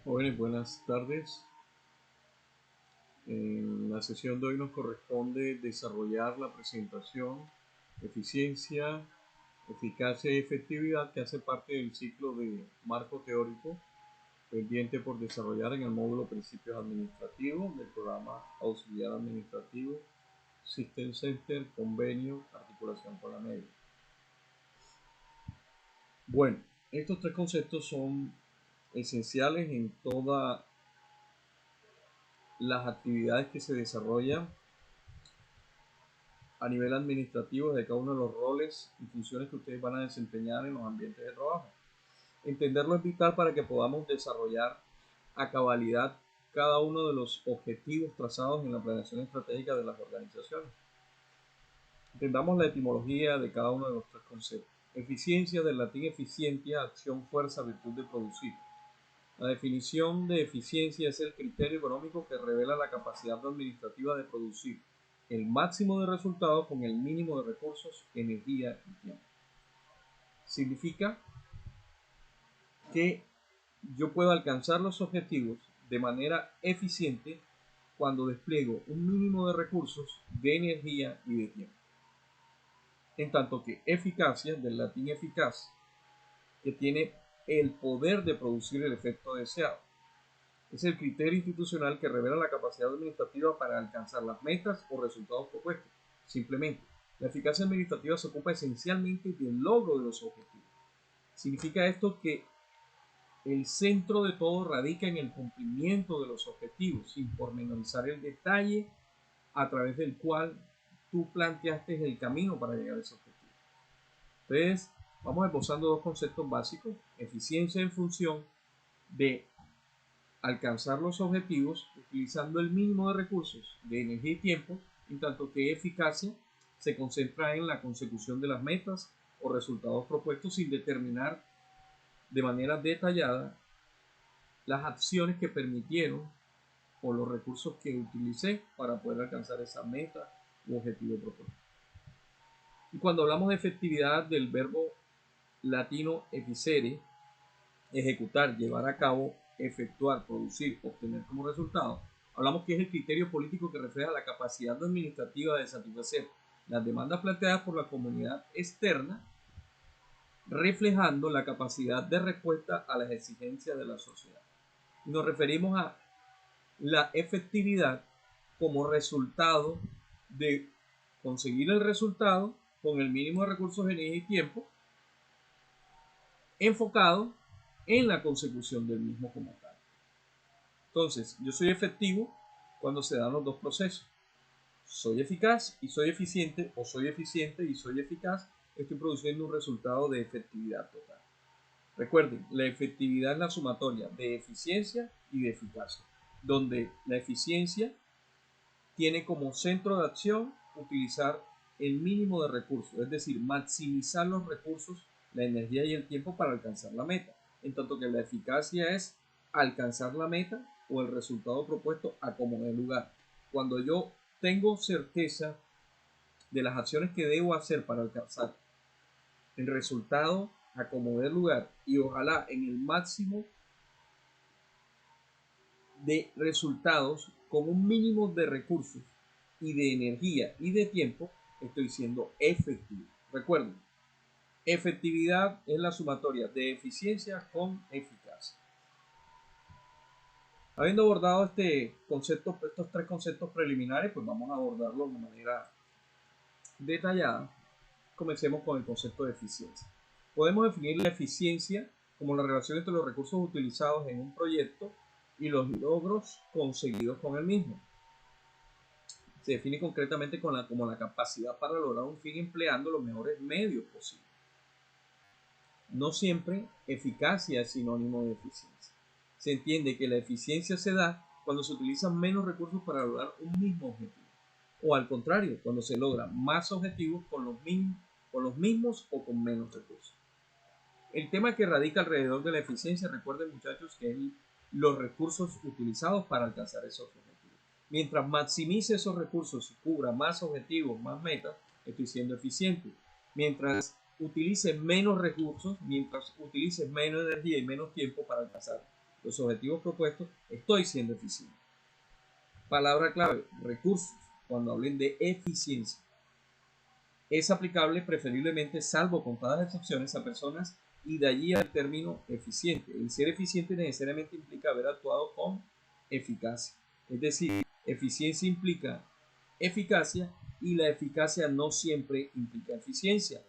Jóvenes, buenas tardes. En la sesión de hoy nos corresponde desarrollar la presentación eficiencia, eficacia y efectividad que hace parte del ciclo de marco teórico pendiente por desarrollar en el módulo Principios Administrativos del programa Auxiliar Administrativo, System Center, Convenio, Articulación con la media. Bueno, estos tres conceptos son esenciales en todas las actividades que se desarrollan a nivel administrativo de cada uno de los roles y funciones que ustedes van a desempeñar en los ambientes de trabajo. Entenderlo es vital para que podamos desarrollar a cabalidad cada uno de los objetivos trazados en la planeación estratégica de las organizaciones. Entendamos la etimología de cada uno de los tres conceptos. Eficiencia, del latín eficiencia, acción, fuerza, virtud de producir. La definición de eficiencia es el criterio económico que revela la capacidad administrativa de producir el máximo de resultados con el mínimo de recursos, energía y tiempo. Significa que yo puedo alcanzar los objetivos de manera eficiente cuando despliego un mínimo de recursos, de energía y de tiempo. En tanto que eficacia, del latín eficaz, que tiene el poder de producir el efecto deseado. Es el criterio institucional que revela la capacidad administrativa para alcanzar las metas o resultados propuestos. Simplemente, la eficacia administrativa se ocupa esencialmente del logro de los objetivos. Significa esto que el centro de todo radica en el cumplimiento de los objetivos, sin pormenorizar el detalle a través del cual tú planteaste el camino para llegar a ese objetivo. Entonces, vamos esbozando dos conceptos básicos: eficiencia en función de alcanzar los objetivos utilizando el mínimo de recursos, de energía y tiempo, en tanto que eficacia se concentra en la consecución de las metas o resultados propuestos sin determinar de manera detallada las acciones que permitieron o los recursos que utilicé para poder alcanzar esa meta u objetivo propuesto. Y cuando hablamos de efectividad, del verbo latino efficere, ejecutar, llevar a cabo, efectuar, producir, obtener como resultado, hablamos que es el criterio político que refleja la capacidad administrativa de satisfacer las demandas planteadas por la comunidad externa, reflejando la capacidad de respuesta a las exigencias de la sociedad. Y nos referimos a la efectividad como resultado de conseguir el resultado con el mínimo de recursos, energía y tiempo, enfocado en la consecución del mismo como tal. Entonces, yo soy efectivo cuando se dan los dos procesos. Soy eficaz y soy eficiente, o soy eficiente y soy eficaz, estoy produciendo un resultado de efectividad total. Recuerden, la efectividad es la sumatoria de eficiencia y de eficacia, donde la eficiencia tiene como centro de acción utilizar el mínimo de recursos, es decir, maximizar los recursos, la energía y el tiempo para alcanzar la meta, en tanto que la eficacia es alcanzar la meta o el resultado propuesto a como dé lugar. Cuando yo tengo certeza de las acciones que debo hacer para alcanzar el resultado a como dé lugar y ojalá en el máximo de resultados con un mínimo de recursos y de energía y de tiempo, estoy siendo efectivo. Recuerden, efectividad es la sumatoria de eficiencia con eficacia. Habiendo abordado estos tres conceptos preliminares, pues vamos a abordarlos de manera detallada. Comencemos con el concepto de eficiencia. Podemos definir la eficiencia como la relación entre los recursos utilizados en un proyecto y los logros conseguidos con el mismo. Se define concretamente como la capacidad para lograr un fin empleando los mejores medios posibles. No siempre eficacia es sinónimo de eficiencia. Se entiende que la eficiencia se da cuando se utilizan menos recursos para lograr un mismo objetivo, o al contrario, cuando se logran más objetivos con los mismos o con menos recursos. El tema que radica alrededor de la eficiencia, recuerden muchachos, que es los recursos utilizados para alcanzar esos objetivos. Mientras maximice esos recursos y cubra más objetivos, más metas, estoy siendo eficiente. Mientras utilice menos recursos, mientras utilice menos energía y menos tiempo para alcanzar los objetivos propuestos, estoy siendo eficiente. Palabra clave, recursos, cuando hablen de eficiencia. Es aplicable preferiblemente, salvo contadas excepciones, a personas y de allí al término eficiente. El ser eficiente necesariamente implica haber actuado con eficacia. Es decir, eficiencia implica eficacia y la eficacia no siempre implica eficiencia.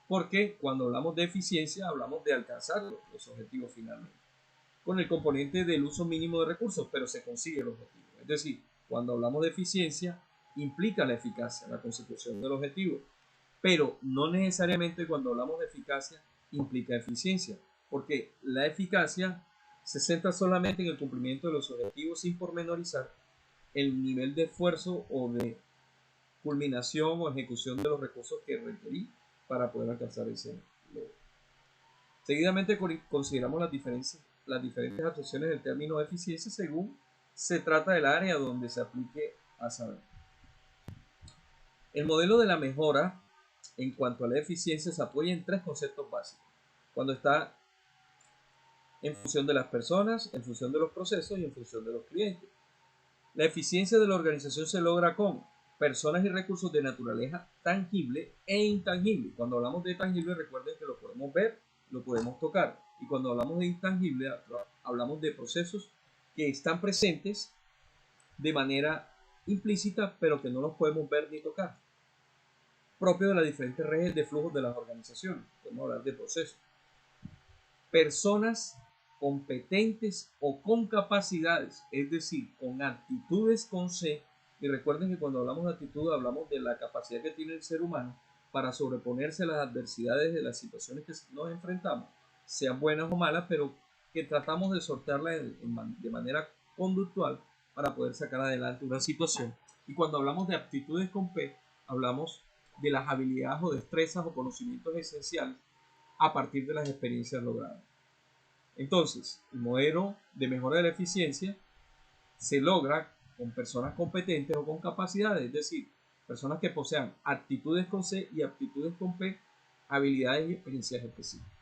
Porque cuando hablamos de eficiencia hablamos de alcanzar los objetivos finalmente, con el componente del uso mínimo de recursos, pero se consigue el objetivo. Es decir, cuando hablamos de eficiencia implica la eficacia, la consecución del objetivo, pero no necesariamente cuando hablamos de eficacia implica eficiencia, porque la eficacia se centra solamente en el cumplimiento de los objetivos sin pormenorizar el nivel de esfuerzo o de culminación o ejecución de los recursos que requerí para poder alcanzar ese logro. Seguidamente consideramos las diferentes acepciones del término eficiencia según se trata del área donde se aplique a saber. El modelo de la mejora en cuanto a la eficiencia se apoya en tres conceptos básicos. Cuando está en función de las personas, en función de los procesos y en función de los clientes. La eficiencia de la organización se logra con personas y recursos de naturaleza tangible e intangible. Cuando hablamos de tangible, recuerden que lo podemos ver, lo podemos tocar. Y cuando hablamos de intangible, hablamos de procesos que están presentes de manera implícita, pero que no los podemos ver ni tocar. Propio de las diferentes redes de flujos de las organizaciones. Podemos hablar de procesos. Personas competentes o con capacidades, es decir, con actitudes con C. Y recuerden que cuando hablamos de actitud hablamos de la capacidad que tiene el ser humano para sobreponerse a las adversidades de las situaciones que nos enfrentamos, sean buenas o malas, pero que tratamos de sortearlas de manera conductual para poder sacar adelante una situación. Y cuando hablamos de aptitudes con P, hablamos de las habilidades o destrezas o conocimientos esenciales a partir de las experiencias logradas. Entonces, el modelo de mejora de la eficiencia se logra con personas competentes o con capacidades, es decir, personas que posean actitudes con C y aptitudes con P, habilidades y experiencias específicas.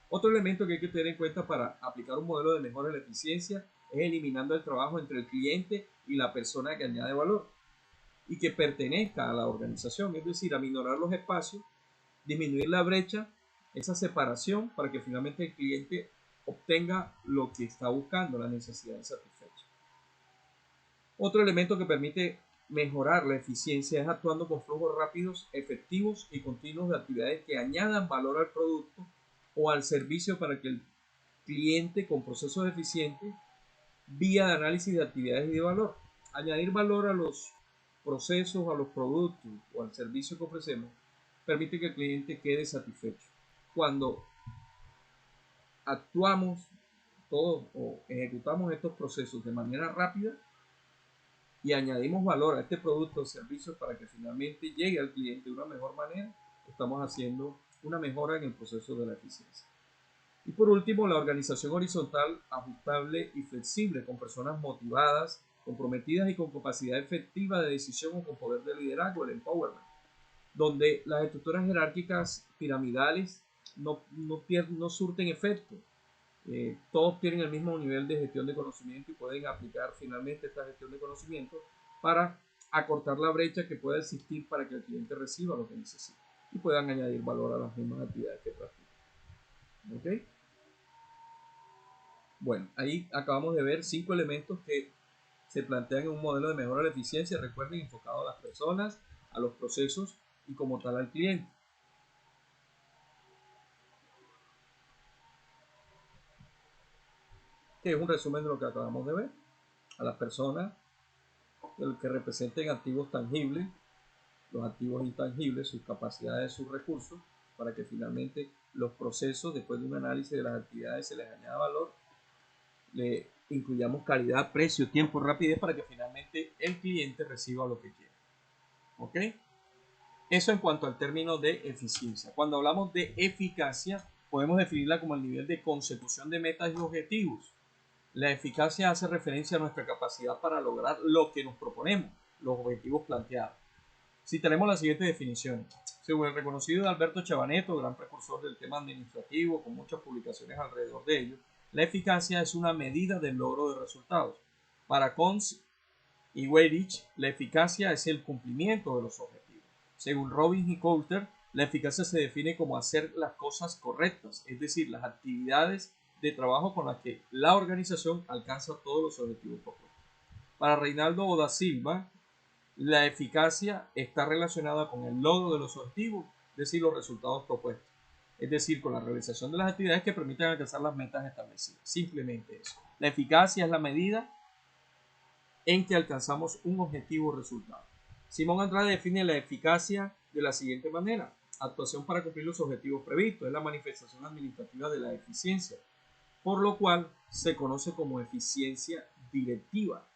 Otro elemento que hay que tener en cuenta para aplicar un modelo de mejora de la eficiencia es eliminando el trabajo entre el cliente y la persona que añade valor y que pertenezca a la organización, es decir, aminorar los espacios, disminuir la brecha, esa separación para que finalmente el cliente obtenga lo que está buscando, la necesidad satisfecha. Otro elemento que permite mejorar la eficiencia es actuando con flujos rápidos, efectivos y continuos de actividades que añadan valor al producto o al servicio para que el cliente con procesos eficientes vía de análisis de actividades y de valor. Añadir valor a los procesos, a los productos o al servicio que ofrecemos permite que el cliente quede satisfecho. Cuando actuamos todos o ejecutamos estos procesos de manera rápida y añadimos valor a este producto o servicio para que finalmente llegue al cliente de una mejor manera, estamos haciendo una mejora en el proceso de la eficiencia. Y por último, la organización horizontal, ajustable y flexible, con personas motivadas, comprometidas y con capacidad efectiva de decisión o con poder de liderazgo, el empowerment, donde las estructuras jerárquicas piramidales no surten efecto. Todos tienen el mismo nivel de gestión de conocimiento y pueden aplicar finalmente esta gestión de conocimiento para acortar la brecha que pueda existir para que el cliente reciba lo que necesita y puedan añadir valor a las mismas actividades que practican. ¿Okay? Bueno, ahí acabamos de ver 5 elementos que se plantean en un modelo de mejora de la eficiencia, recuerden, enfocado a las personas, a los procesos y como tal al cliente. Que es un resumen de lo que acabamos de ver. A las personas que representen activos tangibles, los activos intangibles, sus capacidades, sus recursos, para que finalmente los procesos, después de un análisis de las actividades, se les añada valor, le incluyamos calidad, precio, tiempo, rapidez, para que finalmente el cliente reciba lo que quiere. ¿Ok? Eso en cuanto al término de eficiencia. Cuando hablamos de eficacia, podemos definirla como el nivel de consecución de metas y objetivos. La eficacia hace referencia a nuestra capacidad para lograr lo que nos proponemos, los objetivos planteados. Si tenemos la siguiente definición, según el reconocido Alberto Chabaneto, gran precursor del tema administrativo, con muchas publicaciones alrededor de ello, La eficacia es una medida del logro de resultados. Para Cons y Weyrich, la eficacia es el cumplimiento de los objetivos. Según Robbins y Coulter, la eficacia se define como hacer las cosas correctas, es decir, las actividades de trabajo con las que la organización alcanza todos los objetivos propuestos. Para Reinaldo da Silva, la eficacia está relacionada con el logro de los objetivos, es decir, los resultados propuestos, es decir, con la realización de las actividades que permiten alcanzar las metas establecidas. Simplemente eso. La eficacia es la medida en que alcanzamos un objetivo o resultado. Simón Andrade define la eficacia de la siguiente manera: actuación para cumplir los objetivos previstos, es la manifestación administrativa de la eficiencia, por lo cual se conoce como eficiencia directiva.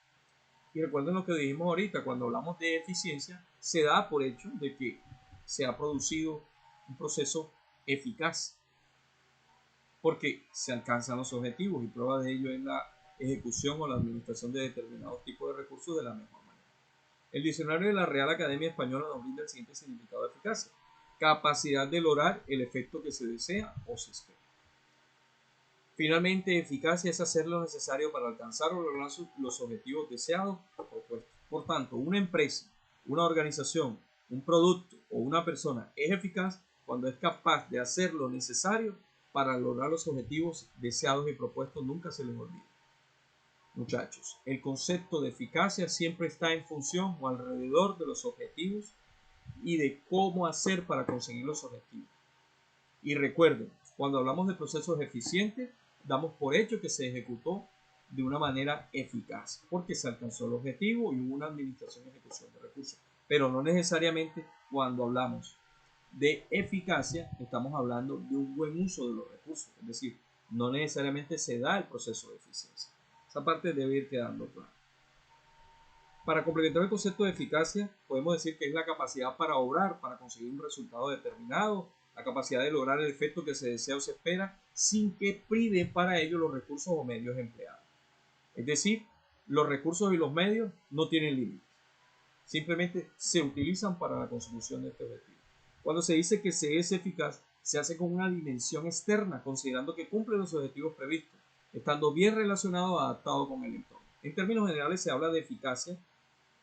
Y recuerden lo que dijimos ahorita, cuando hablamos de eficiencia, se da por hecho de que se ha producido un proceso eficaz, porque se alcanzan los objetivos, y prueba de ello es la ejecución o la administración de determinados tipos de recursos de la mejor manera. El diccionario de la Real Academia Española nos brinda el siguiente significado de eficacia: capacidad de lograr el efecto que se desea o se espera. Finalmente, eficacia es hacer lo necesario para alcanzar o lograr los objetivos deseados o propuestos. Por tanto, una empresa, una organización, un producto o una persona es eficaz cuando es capaz de hacer lo necesario para lograr los objetivos deseados y propuestos. Nunca se les olvide. Muchachos, el concepto de eficacia siempre está en función o alrededor de los objetivos y de cómo hacer para conseguir los objetivos. Y recuerden, cuando hablamos de procesos eficientes, damos por hecho que se ejecutó de una manera eficaz, porque se alcanzó el objetivo y hubo una administración y ejecución de recursos. Pero no necesariamente cuando hablamos de eficacia estamos hablando de un buen uso de los recursos, es decir, no necesariamente se da el proceso de eficiencia. Esa parte debe ir quedando clara. Para complementar el concepto de eficacia, podemos decir que es la capacidad para obrar, para conseguir un resultado determinado, la capacidad de lograr el efecto que se desea o se espera, sin que prive para ello los recursos o medios empleados. Es decir, los recursos y los medios no tienen límites, simplemente se utilizan para la consecución de este objetivo. Cuando se dice que se es eficaz, se hace con una dimensión externa, considerando que cumple los objetivos previstos, estando bien relacionado o adaptado con el entorno. En términos generales, se habla de eficacia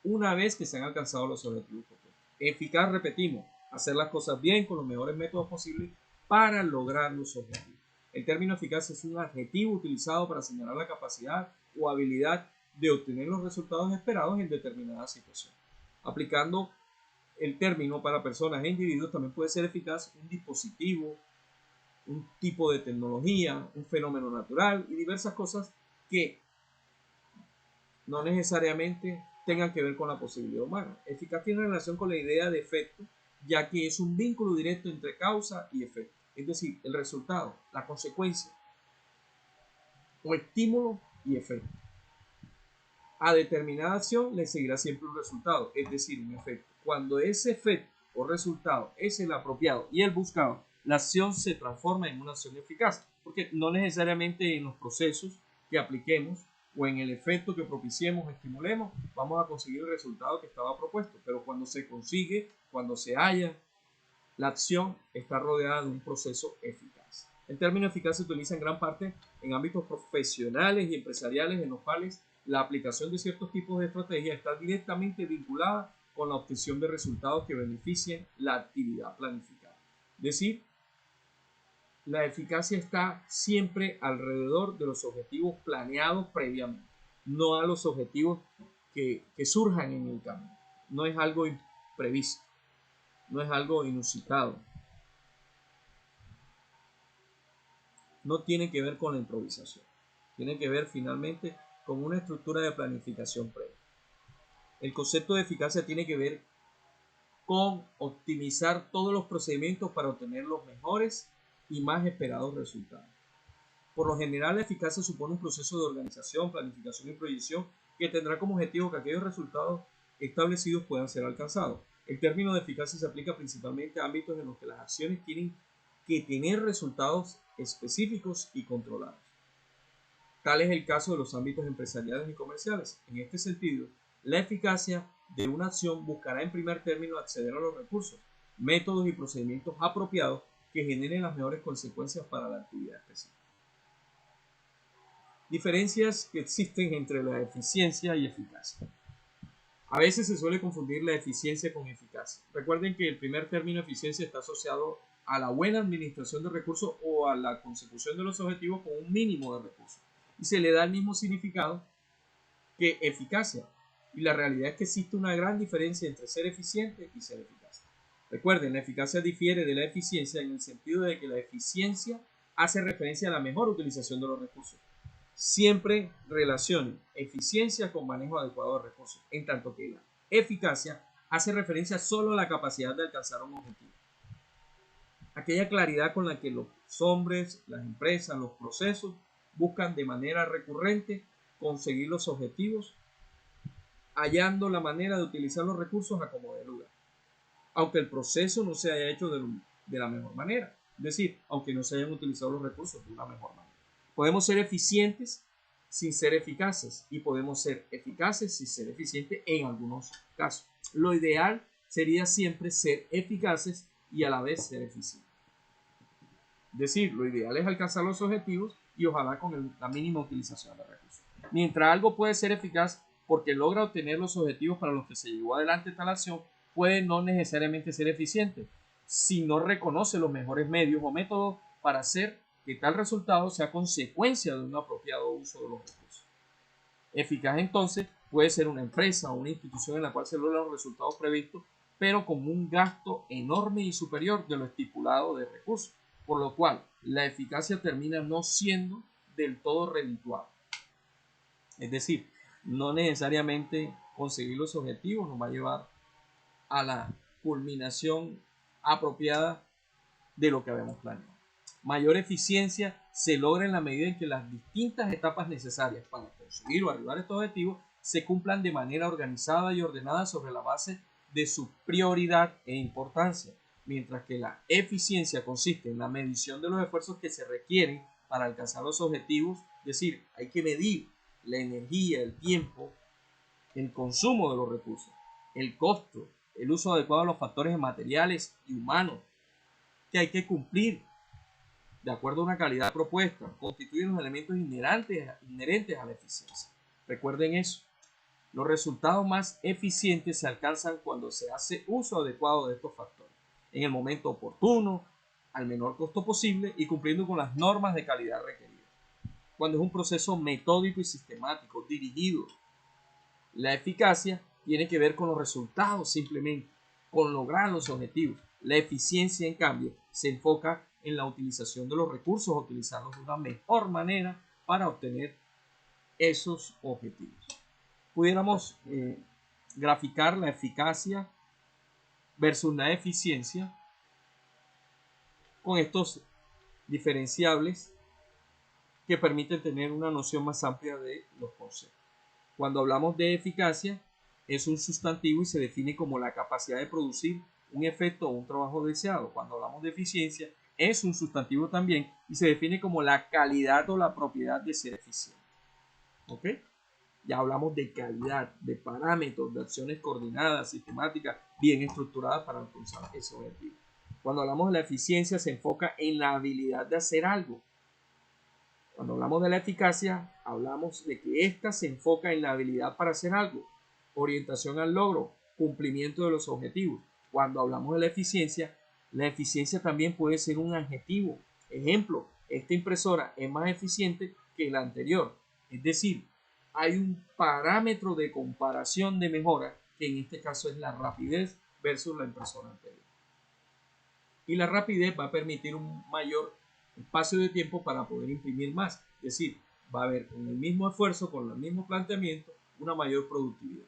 una vez que se han alcanzado los objetivos propuestos. Eficaz, repetimos, hacer las cosas bien con los mejores métodos posibles para lograr los objetivos. El término eficaz es un adjetivo utilizado para señalar la capacidad o habilidad de obtener los resultados esperados en determinada situación. Aplicando el término para personas e individuos, también puede ser eficaz un dispositivo, un tipo de tecnología, un fenómeno natural y diversas cosas que no necesariamente tengan que ver con la posibilidad humana. Eficaz tiene relación con la idea de efecto, ya que es un vínculo directo entre causa y efecto, es decir, el resultado, la consecuencia, o estímulo y efecto. A determinada acción le seguirá siempre un resultado, es decir, un efecto. Cuando ese efecto o resultado es el apropiado y el buscado, la acción se transforma en una acción eficaz, porque no necesariamente en los procesos que apliquemos o en el efecto que propiciemos o estimulemos vamos a conseguir el resultado que estaba propuesto, pero cuando se consigue, cuando se halla, la acción está rodeada de un proceso eficaz. El término eficaz se utiliza en gran parte en ámbitos profesionales y empresariales en los cuales la aplicación de ciertos tipos de estrategias está directamente vinculada con la obtención de resultados que beneficien la actividad planificada. Es decir, la eficacia está siempre alrededor de los objetivos planeados previamente, no a los objetivos que surjan en el camino. No es algo imprevisto, no es algo inusitado. No tiene que ver con la improvisación, tiene que ver finalmente con una estructura de planificación previa. El concepto de eficacia tiene que ver con optimizar todos los procedimientos para obtener los mejores y más esperados resultados. Por lo general, la eficacia supone un proceso de organización, planificación y proyección que tendrá como objetivo que aquellos resultados establecidos puedan ser alcanzados. El término de eficacia se aplica principalmente a ámbitos en los que las acciones tienen que tener resultados específicos y controlados. Tal es el caso de los ámbitos empresariales y comerciales. En este sentido, la eficacia de una acción buscará en primer término acceder a los recursos, métodos y procedimientos apropiados que generen las mejores consecuencias para la actividad específica. Diferencias que existen entre la eficiencia y eficacia. A veces se suele confundir la eficiencia con eficacia. Recuerden que el primer término eficiencia está asociado a la buena administración de recursos o a la consecución de los objetivos con un mínimo de recursos. Y se le da el mismo significado que eficacia. Y la realidad es que existe una gran diferencia entre ser eficiente y ser eficaz. Recuerden, la eficacia difiere de la eficiencia en el sentido de que la eficiencia hace referencia a la mejor utilización de los recursos. Siempre relacionen eficiencia con manejo adecuado de recursos, en tanto que la eficacia hace referencia solo a la capacidad de alcanzar un objetivo. Aquella claridad con la que los hombres, las empresas, los procesos buscan de manera recurrente conseguir los objetivos, hallando la manera de utilizar los recursos a como de lugar, aunque el proceso no se haya hecho de la mejor manera, es decir, aunque no se hayan utilizado los recursos de una mejor manera. Podemos ser eficientes sin ser eficaces y podemos ser eficaces sin ser eficientes en algunos casos. Lo ideal sería siempre ser eficaces y a la vez ser eficientes. Es decir, lo ideal es alcanzar los objetivos y ojalá con la mínima utilización de recursos. Mientras algo puede ser eficaz porque logra obtener los objetivos para los que se llevó adelante tal acción, puede no necesariamente ser eficiente si no reconoce los mejores medios o métodos para hacer que tal resultado sea consecuencia de un apropiado uso de los recursos. Eficaz entonces puede ser una empresa o una institución en la cual se logran los resultados previstos, pero con un gasto enorme y superior de lo estipulado de recursos, por lo cual la eficacia termina no siendo del todo redituable. Es decir, no necesariamente conseguir los objetivos nos va a llevar a la culminación apropiada de lo que habíamos planeado. Mayor eficiencia se logra en la medida en que las distintas etapas necesarias para conseguir o arribar a estos objetivos se cumplan de manera organizada y ordenada sobre la base de su prioridad e importancia, mientras que la eficiencia consiste en la medición de los esfuerzos que se requieren para alcanzar los objetivos, es decir, hay que medir la energía, el tiempo, el consumo de los recursos, el costo, el uso adecuado de los factores materiales y humanos que hay que cumplir de acuerdo a una calidad propuesta, constituyen los elementos inherentes a la eficiencia. Recuerden eso. Los resultados más eficientes se alcanzan cuando se hace uso adecuado de estos factores, en el momento oportuno, al menor costo posible y cumpliendo con las normas de calidad requeridas. Cuando es un proceso metódico y sistemático, dirigido, la eficacia tiene que ver con los resultados simplemente, con lograr los objetivos. La eficiencia, en cambio, se enfoca en la utilización de los recursos, utilizarlos de una mejor manera para obtener esos objetivos. Pudiéramos graficar la eficacia versus la eficiencia con estos diferenciables que permiten tener una noción más amplia de los conceptos. Cuando hablamos de eficacia, es un sustantivo y se define como la capacidad de producir un efecto o un trabajo deseado. Cuando hablamos de eficiencia, es un sustantivo también y se define como la calidad o la propiedad de ser eficiente. ¿Ok? Ya hablamos de calidad, de parámetros, de acciones coordinadas, sistemáticas, bien estructuradas para alcanzar ese objetivo. Cuando hablamos de la eficiencia, se enfoca en la habilidad de hacer algo. Cuando hablamos de la eficacia, hablamos de que ésta se enfoca en la habilidad para hacer algo, orientación al logro, cumplimiento de los objetivos. Cuando hablamos de la eficiencia también puede ser un adjetivo. Ejemplo, esta impresora es más eficiente que la anterior. Es decir, hay un parámetro de comparación de mejora que en este caso es la rapidez versus la impresora anterior. Y la rapidez va a permitir un mayor espacio de tiempo para poder imprimir más. Es decir, va a haber con el mismo esfuerzo, con el mismo planteamiento, una mayor productividad.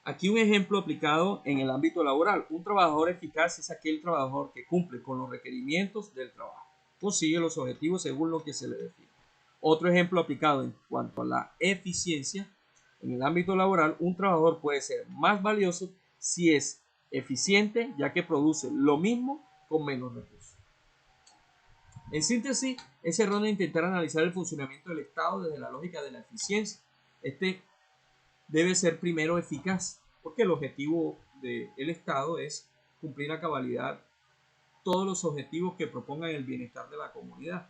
Aquí un ejemplo aplicado en el ámbito laboral. Un trabajador eficaz es aquel trabajador que cumple con los requerimientos del trabajo, consigue los objetivos según lo que se le define. Otro ejemplo aplicado en cuanto a la eficiencia, en el ámbito laboral, un trabajador puede ser más valioso si es eficiente, ya que produce lo mismo con menos recursos. En síntesis, es erróneo intentar analizar el funcionamiento del Estado desde la lógica de la eficiencia. Este debe ser primero eficaz, porque el objetivo del Estado es cumplir a cabalidad todos los objetivos que propongan el bienestar de la comunidad.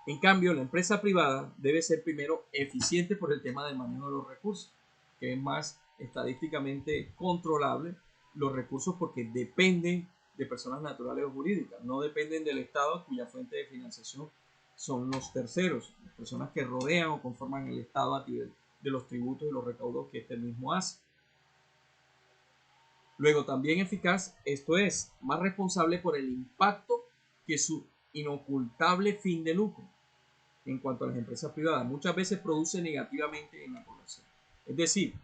En cambio, la empresa privada debe ser primero eficiente por el tema del manejo de los recursos, que es más estadísticamente controlable los recursos porque dependen de personas naturales o jurídicas, no dependen del Estado cuya fuente de financiación son los terceros, las personas que rodean o conforman el Estado a nivel de los tributos y los recaudos que este mismo hace. Luego, también eficaz, esto es, más responsable por el impacto que su inocultable fin de lucro. En cuanto a las empresas privadas, muchas veces produce negativamente en la población. Es decir,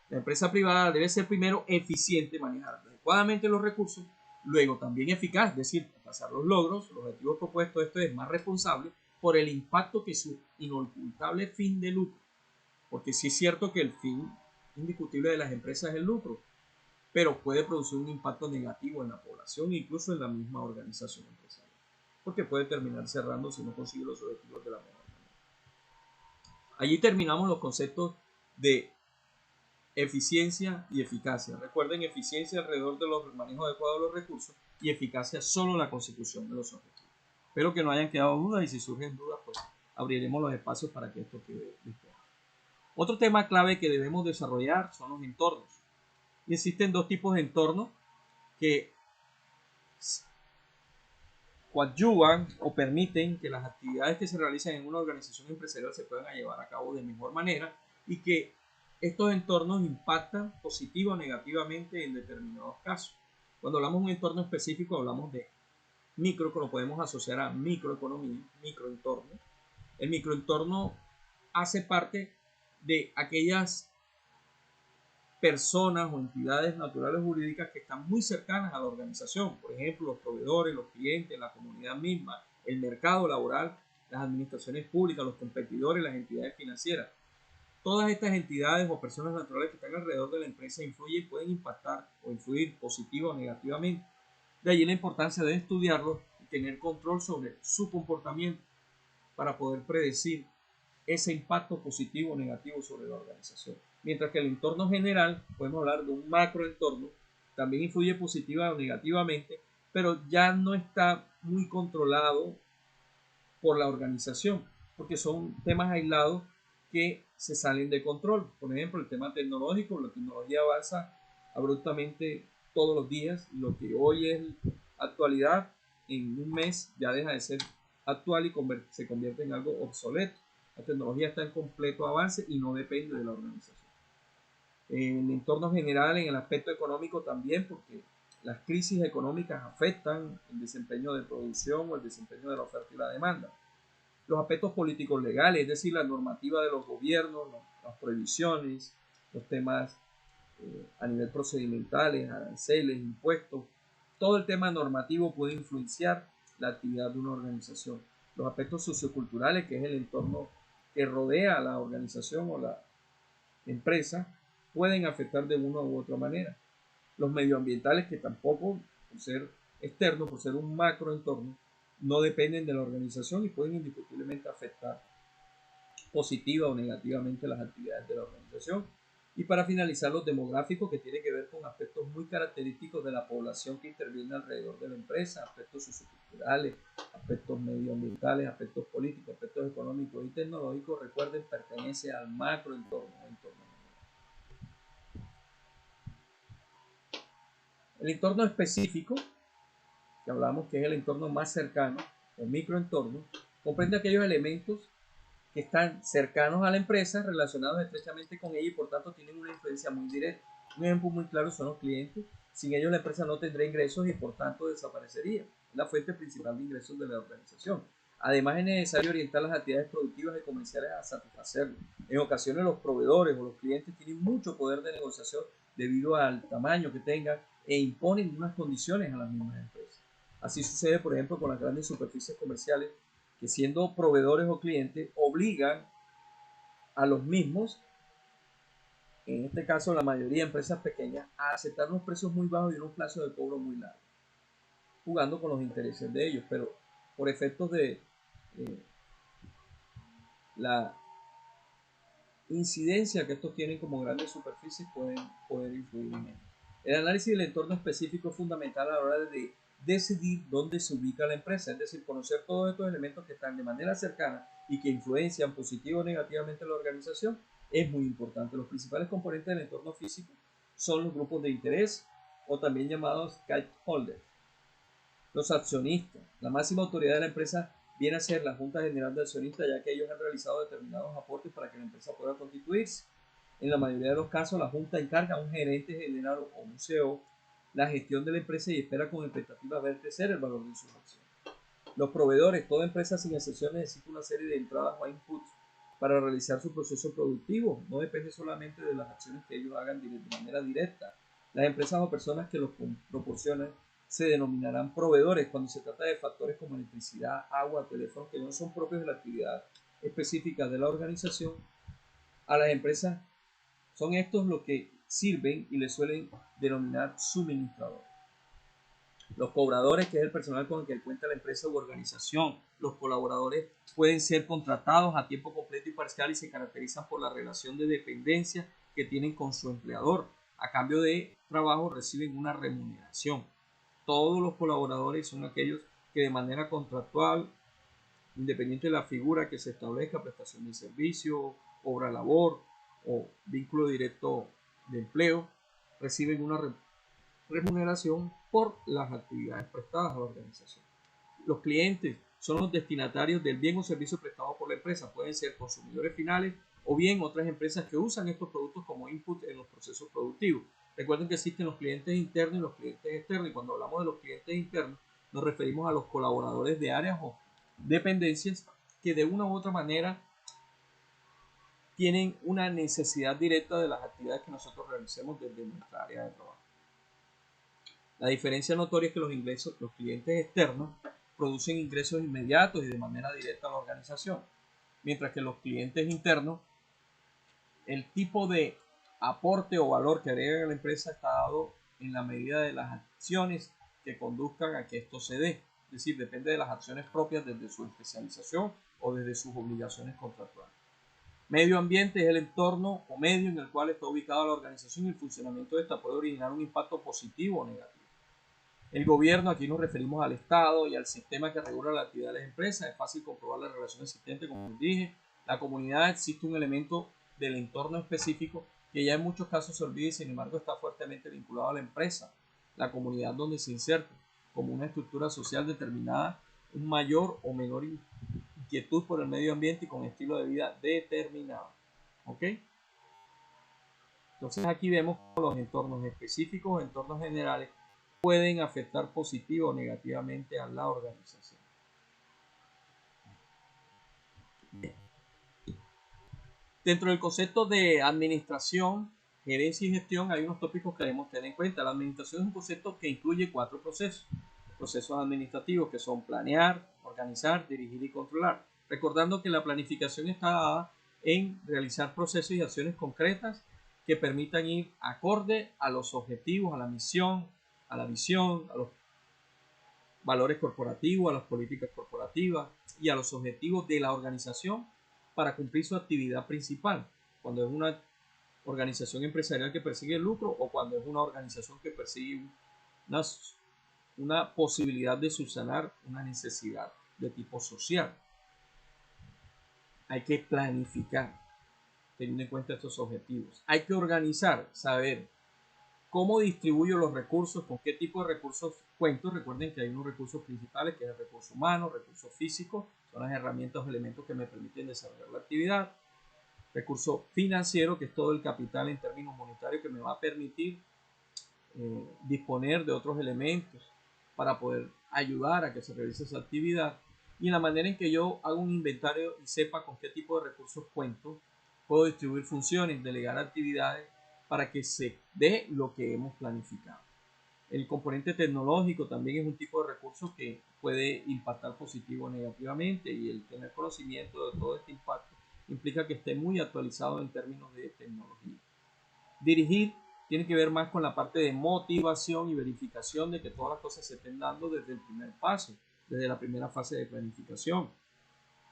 la empresa privada debe ser primero eficiente, manejar adecuadamente los recursos, luego también eficaz, es decir, alcanzar los logros, los objetivos propuestos, esto es, más responsable por el impacto que su inocultable fin de lucro. Porque sí es cierto que el fin indiscutible de las empresas es el lucro, pero puede producir un impacto negativo en la población e incluso en la misma organización empresarial, porque puede terminar cerrando si no consigue los objetivos de la mejor manera. Allí terminamos los conceptos de eficiencia y eficacia. Recuerden, eficiencia alrededor de los manejos adecuados de los recursos y eficacia solo la consecución de los objetivos. Espero que no hayan quedado dudas y si surgen dudas, pues abriremos los espacios para que esto quede listo. Otro tema clave que debemos desarrollar son los entornos. Y existen dos tipos de entornos que coadyuvan o permiten que las actividades que se realizan en una organización empresarial se puedan llevar a cabo de mejor manera y que estos entornos impactan positiva o negativamente en determinados casos. Cuando hablamos de un entorno específico, hablamos de micro, que lo podemos asociar a microeconomía, microentorno. El microentorno hace parte de aquellas personas o entidades naturales jurídicas que están muy cercanas a la organización, por ejemplo, los proveedores, los clientes, la comunidad misma, el mercado laboral, las administraciones públicas, los competidores, las entidades financieras. Todas estas entidades o personas naturales que están alrededor de la empresa influyen, pueden impactar o influir positiva o negativamente. De allí la importancia de estudiarlos y tener control sobre su comportamiento para poder predecir ese impacto positivo o negativo sobre la organización. Mientras que el entorno general, podemos hablar de un macroentorno, también influye positiva o negativamente, pero ya no está muy controlado por la organización, porque son temas aislados que se salen de control. Por ejemplo, el tema tecnológico, la tecnología avanza abruptamente todos los días, y lo que hoy es actualidad, en un mes ya deja de ser actual y se convierte en algo obsoleto. La tecnología está en completo avance y no depende de la organización. En el entorno general, en el aspecto económico también, porque las crisis económicas afectan el desempeño de producción o el desempeño de la oferta y la demanda. Los aspectos políticos legales, es decir, la normativa de los gobiernos, las prohibiciones, los temas a nivel procedimentales, aranceles, impuestos, todo el tema normativo puede influenciar la actividad de una organización. Los aspectos socioculturales, que es el entorno que rodea a la organización o la empresa, pueden afectar de una u otra manera. Los medioambientales, que tampoco, por ser externos, por ser un macroentorno, no dependen de la organización y pueden indiscutiblemente afectar positiva o negativamente las actividades de la organización. Y para finalizar, los demográficos, que tiene que ver con aspectos muy característicos de la población que interviene alrededor de la empresa, aspectos socioculturales, aspectos medioambientales, aspectos políticos, aspectos económicos y tecnológicos. Recuerden, pertenece al macroentorno. El entorno específico, que hablamos que es el entorno más cercano, o microentorno, comprende aquellos elementos que están cercanos a la empresa, relacionados estrechamente con ella y por tanto tienen una influencia muy directa. Un ejemplo muy claro son los clientes. Sin ellos la empresa no tendría ingresos y por tanto desaparecería. Es la fuente principal de ingresos de la organización. Además es necesario orientar las actividades productivas y comerciales a satisfacerlo. En ocasiones los proveedores o los clientes tienen mucho poder de negociación debido al tamaño que tengan e imponen unas condiciones a las mismas empresas. Así sucede, por ejemplo, con las grandes superficies comerciales que, siendo proveedores o clientes, obligan a los mismos, en este caso la mayoría de empresas pequeñas, a aceptar unos precios muy bajos y unos plazos de cobro muy largos, jugando con los intereses de ellos, pero por efectos de la incidencia que estos tienen como grandes superficies pueden poder influir en ello. El análisis del entorno específico es fundamental a la hora de decidir dónde se ubica la empresa, es decir, conocer todos estos elementos que están de manera cercana y que influencian positivo o negativamente la organización es muy importante. Los principales componentes del entorno físico son los grupos de interés o también llamados stakeholders. Los accionistas, la máxima autoridad de la empresa viene a ser la Junta General de Accionistas, ya que ellos han realizado determinados aportes para que la empresa pueda constituirse. En la mayoría de los casos, la Junta encarga a un gerente general o un CEO la gestión de la empresa y espera con expectativa ver crecer el valor de sus acciones. Los proveedores, toda empresa sin excepción necesita una serie de entradas o inputs para realizar su proceso productivo. No depende solamente de las acciones que ellos hagan de manera directa. Las empresas o personas que los proporcionan se denominarán proveedores cuando se trata de factores como electricidad, agua, teléfono, que no son propios de la actividad específica de la organización. A las empresas son estos los que sirven y les suelen denominar suministradores. Los cobradores, que es el personal con el que cuenta la empresa u organización. Los colaboradores pueden ser contratados a tiempo completo y parcial y se caracterizan por la relación de dependencia que tienen con su empleador. A cambio de trabajo reciben una remuneración. Todos los colaboradores son aquellos que de manera contractual, independiente de la figura que se establezca, prestación de servicio, obra labor o vínculo directo de empleo, reciben una remuneración por las actividades prestadas a la organización. Los clientes son los destinatarios del bien o servicio prestado por la empresa. Pueden ser consumidores finales o bien otras empresas que usan estos productos como input en los procesos productivos. Recuerden que existen los clientes internos y los clientes externos, y cuando hablamos de los clientes internos nos referimos a los colaboradores de áreas o dependencias que de una u otra manera tienen una necesidad directa de las actividades que nosotros realicemos desde nuestra área de trabajo. La diferencia notoria es que los clientes externos producen ingresos inmediatos y de manera directa a la organización, mientras que los clientes internos, el tipo de aporte o valor que agrega a la empresa está dado en la medida de las acciones que conduzcan a que esto se dé. Es decir, depende de las acciones propias desde su especialización o desde sus obligaciones contractuales. Medio ambiente es el entorno o medio en el cual está ubicada la organización y el funcionamiento de esta puede originar un impacto positivo o negativo. El gobierno, aquí nos referimos al Estado y al sistema que regula la actividad de las empresas. Es fácil comprobar la relación existente, como les dije. La comunidad, existe un elemento del entorno específico que ya en muchos casos se olvida y sin embargo está fuertemente vinculado a la empresa. La comunidad donde se inserta como una estructura social determinada, un mayor o menor inquietud por el medio ambiente y con estilo de vida determinado. ¿Ok? Entonces aquí vemos los entornos específicos o entornos generales pueden afectar positivo o negativamente a la organización. Dentro del concepto de administración, gerencia y gestión hay unos tópicos que debemos tener en cuenta. La administración es un concepto que incluye 4 procesos. Procesos administrativos que son planear, organizar, dirigir y controlar. Recordando que la planificación está dada en realizar procesos y acciones concretas que permitan ir acorde a los objetivos, a la misión, a la visión, a los valores corporativos, a las políticas corporativas y a los objetivos de la organización para cumplir su actividad principal. Cuando es una organización empresarial que persigue el lucro o cuando es una organización que persigue una posibilidad de subsanar una necesidad de tipo social. Hay que planificar teniendo en cuenta estos objetivos. Hay que organizar, saber cómo distribuyo los recursos, con qué tipo de recursos cuento. Recuerden que hay unos recursos principales, que es el recurso humano, recursos físicos, son las herramientas o elementos que me permiten desarrollar la actividad. Recurso financiero, que es todo el capital en términos monetarios que me va a permitir disponer de otros elementos para poder ayudar a que se realice esa actividad. Y en la manera en que yo hago un inventario y sepa con qué tipo de recursos cuento, puedo distribuir funciones, delegar actividades para que se dé lo que hemos planificado. El componente tecnológico también es un tipo de recurso que puede impactar positivo o negativamente, y el tener conocimiento de todo este impacto implica que esté muy actualizado en términos de tecnología. Dirigir tiene que ver más con la parte de motivación y verificación de que todas las cosas se estén dando desde el primer paso, desde la primera fase de planificación.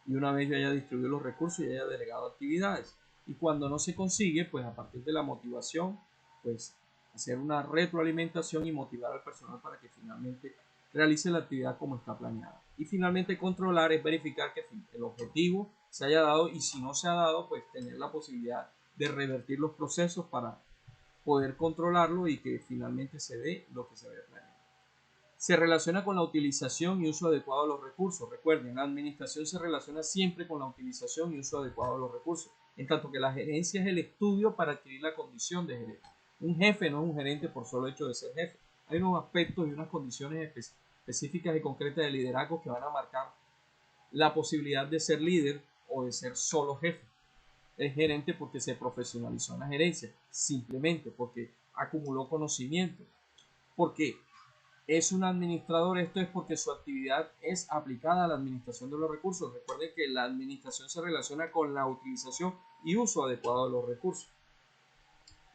Y una vez yo haya distribuido los recursos y haya delegado actividades. Y cuando no se consigue, pues a partir de la motivación, pues hacer una retroalimentación y motivar al personal para que finalmente realice la actividad como está planeada. Y finalmente controlar es verificar que el objetivo se haya dado, y si no se ha dado, pues tener la posibilidad de revertir los procesos para poder controlarlo y que finalmente se dé lo que se había planeado. Se relaciona con la utilización y uso adecuado de los recursos. Recuerden, la administración se relaciona siempre con la utilización y uso adecuado de los recursos, en tanto que la gerencia es el estudio para adquirir la condición de gerente. Un jefe no es un gerente por solo hecho de ser jefe. Hay unos aspectos y unas condiciones específicas y concretas de liderazgo que van a marcar la posibilidad de ser líder o de ser solo jefe. Es gerente porque se profesionalizó en la gerencia, simplemente porque acumuló conocimiento, porque es un administrador. Esto es porque su actividad es aplicada a la administración de los recursos. Recuerden que la administración se relaciona con la utilización y uso adecuado de los recursos,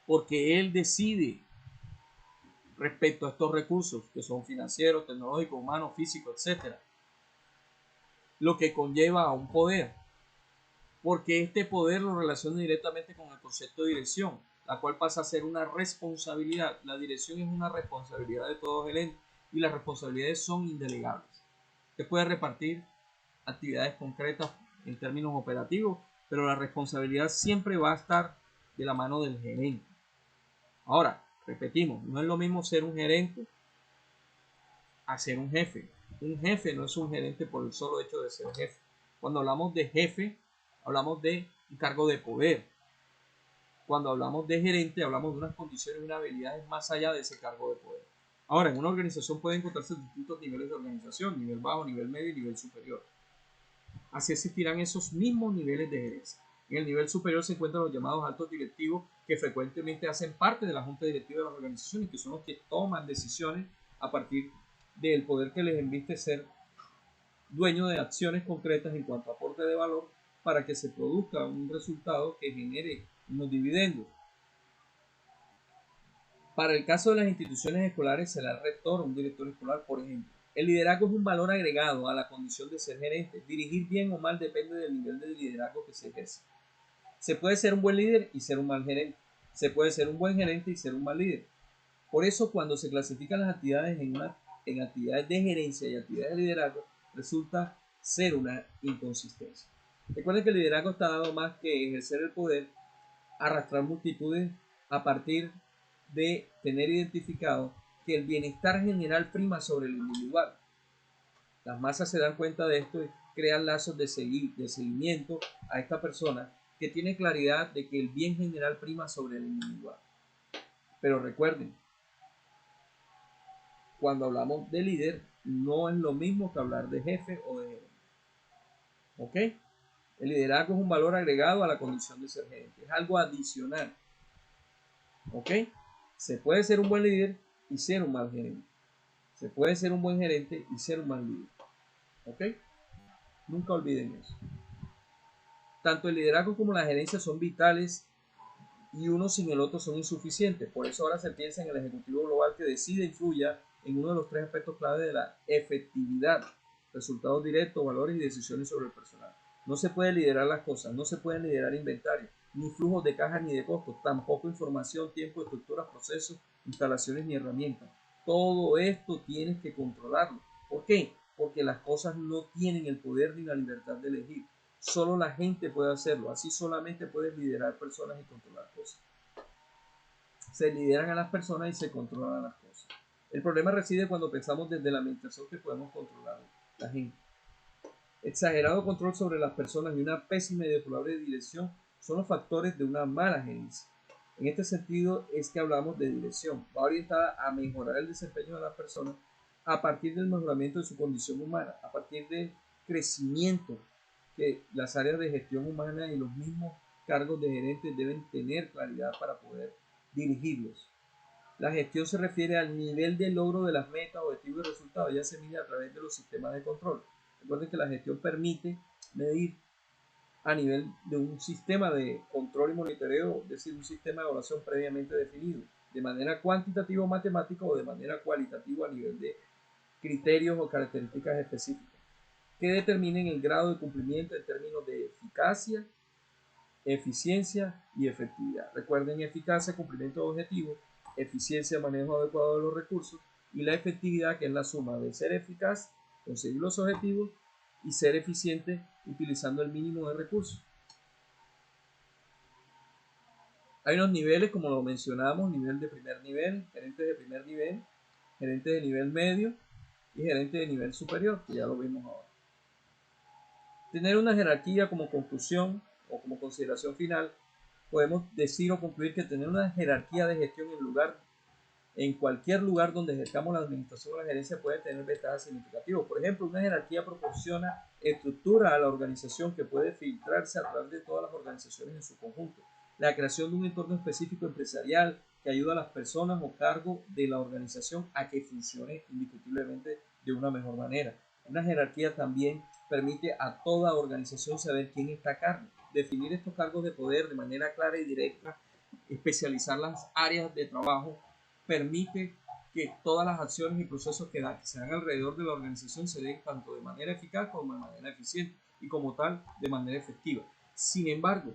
porque él decide respecto a estos recursos que son financieros, tecnológicos, humanos, físicos, etc. Lo que conlleva a un poder, porque este poder lo relaciona directamente con el concepto de dirección, la cual pasa a ser una responsabilidad. La dirección es una responsabilidad de todo gerente y las responsabilidades son indelegables. Se puede repartir actividades concretas en términos operativos, pero la responsabilidad siempre va a estar de la mano del gerente. Ahora, repetimos, no es lo mismo ser un gerente a ser un jefe. Un jefe no es un gerente por el solo hecho de ser jefe. Cuando hablamos de jefe, hablamos de un cargo de poder. Cuando hablamos de gerente, hablamos de unas condiciones y unas habilidades más allá de ese cargo de poder. Ahora, en una organización pueden encontrarse distintos niveles de organización: nivel bajo, nivel medio y nivel superior. Así existirán esos mismos niveles de gerencia. En el nivel superior se encuentran los llamados altos directivos, que frecuentemente hacen parte de la junta directiva de las organizaciones, que son los que toman decisiones a partir del poder que les inviste ser dueño de acciones concretas en cuanto a aporte de valor para que se produzca un resultado que genere unos dividendos. Para el caso de las instituciones escolares será el rector o un director escolar, por ejemplo. El liderazgo es un valor agregado a la condición de ser gerente. Dirigir bien o mal depende del nivel de liderazgo que se ejerce. Se puede ser un buen líder y ser un mal gerente. Se puede ser un buen gerente y ser un mal líder. Por eso, cuando se clasifican las actividades en actividades de gerencia y actividades de liderazgo, resulta ser una inconsistencia. Recuerden que el liderazgo está dado más que ejercer el poder, arrastrar multitudes a partir de tener identificado que el bienestar general prima sobre el individual. Las masas se dan cuenta de esto y crean lazos de seguimiento a esta persona que tiene claridad de que el bien general prima sobre el individual. Pero recuerden, cuando hablamos de líder, no es lo mismo que hablar de jefe o de gerente. ¿Ok? El liderazgo es un valor agregado a la condición de ser gerente. Es algo adicional. ¿Ok? Se puede ser un buen líder y ser un mal gerente. Se puede ser un buen gerente y ser un mal líder. ¿Ok? Nunca olviden eso. Tanto el liderazgo como la gerencia son vitales y uno sin el otro son insuficientes. Por eso ahora se piensa en el ejecutivo global que decide e influya en uno de los tres aspectos clave de la efectividad: resultados directos, valores y decisiones sobre el personal. No se puede liderar las cosas, no se pueden liderar inventarios, ni flujos de cajas ni de costos, tampoco información, tiempo, estructuras, procesos, instalaciones ni herramientas. Todo esto tienes que controlarlo. ¿Por qué? Porque las cosas no tienen el poder ni la libertad de elegir. Solo la gente puede hacerlo. Así solamente puedes liderar personas y controlar cosas. Se lideran a las personas y se controlan a las cosas. El problema reside cuando pensamos desde la administración que podemos controlar la gente. Exagerado control sobre las personas y una pésima y deplorable dirección son los factores de una mala gerencia. En este sentido es que hablamos de dirección. Va orientada a mejorar el desempeño de las personas a partir del mejoramiento de su condición humana, a partir del crecimiento que las áreas de gestión humana y los mismos cargos de gerentes deben tener claridad para poder dirigirlos. La gestión se refiere al nivel de logro de las metas, objetivos y resultados. Ya se mide a través de los sistemas de control. Recuerden que la gestión permite medir a nivel de un sistema de control y monitoreo, es decir, un sistema de evaluación previamente definido, de manera cuantitativa o matemática o de manera cualitativa a nivel de criterios o características específicas que determinen el grado de cumplimiento en términos de eficacia, eficiencia y efectividad. Recuerden: eficacia, cumplimiento de objetivos; eficiencia, manejo adecuado de los recursos; y la efectividad, que es la suma de ser eficaz, conseguir los objetivos, y ser eficiente utilizando el mínimo de recursos. Hay unos niveles, como lo mencionamos: nivel de primer nivel, gerente de primer nivel, gerente de nivel medio y gerente de nivel superior, que ya lo vimos ahora. Tener una jerarquía como conclusión o como consideración final, podemos decir o concluir que tener una jerarquía de gestión en cualquier lugar donde ejerzamos la administración o la gerencia puede tener ventajas significativas. Por ejemplo, una jerarquía proporciona estructura a la organización que puede filtrarse a través de todas las organizaciones en su conjunto. La creación de un entorno específico empresarial que ayuda a las personas o cargos de la organización a que funcione indiscutiblemente de una mejor manera. Una jerarquía también permite a toda organización saber quién está a cargo, definir estos cargos de poder de manera clara y directa, especializar las áreas de trabajo, permite que todas las acciones y procesos que se dan alrededor de la organización se den tanto de manera eficaz como de manera eficiente y como tal de manera efectiva. Sin embargo,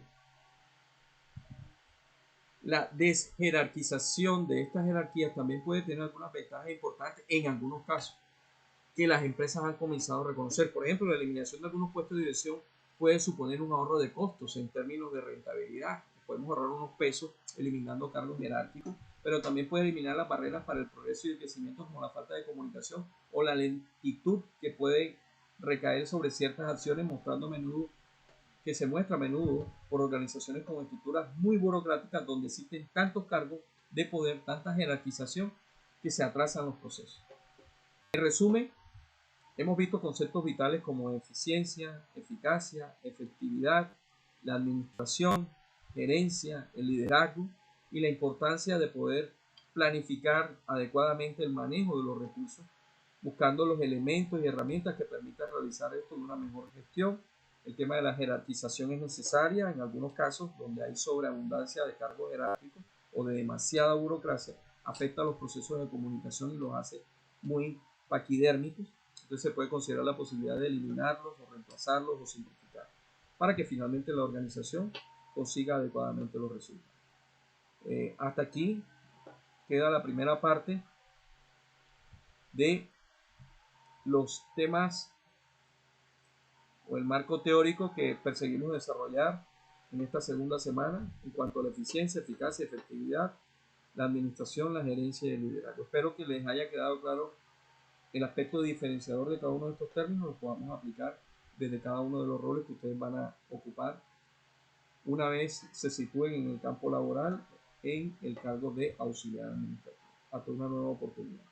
la desjerarquización de estas jerarquías también puede tener algunas ventajas importantes en algunos casos que las empresas han comenzado a reconocer. Por ejemplo, la eliminación de algunos puestos de dirección puede suponer un ahorro de costos en términos de rentabilidad. Podemos ahorrar unos pesos eliminando cargos jerárquicos, pero también puede eliminar las barreras para el progreso y el crecimiento, como la falta de comunicación o la lentitud que puede recaer sobre ciertas acciones, que se muestra a menudo por organizaciones con estructuras muy burocráticas donde existen tantos cargos de poder, tanta jerarquización, que se atrasan los procesos. En resumen, hemos visto conceptos vitales como eficiencia, eficacia, efectividad, la administración, gerencia, el liderazgo y la importancia de poder planificar adecuadamente el manejo de los recursos, buscando los elementos y herramientas que permitan realizar esto de una mejor gestión. El tema de la jerarquización es necesaria en algunos casos donde hay sobreabundancia de cargos jerárquicos o de demasiada burocracia, afecta a los procesos de comunicación y los hace muy paquidérmicos. Entonces se puede considerar la posibilidad de eliminarlos o reemplazarlos o simplificar para que finalmente la organización consiga adecuadamente los resultados. Hasta aquí queda la primera parte de los temas o el marco teórico que perseguimos desarrollar en esta segunda semana en cuanto a la eficiencia, eficacia, efectividad, la administración, la gerencia y el liderazgo. Espero que les haya quedado claro el aspecto diferenciador de cada uno de estos términos, lo podamos aplicar desde cada uno de los roles que ustedes van a ocupar una vez se sitúen en el campo laboral en el cargo de auxiliar administrativo. Hasta una nueva oportunidad.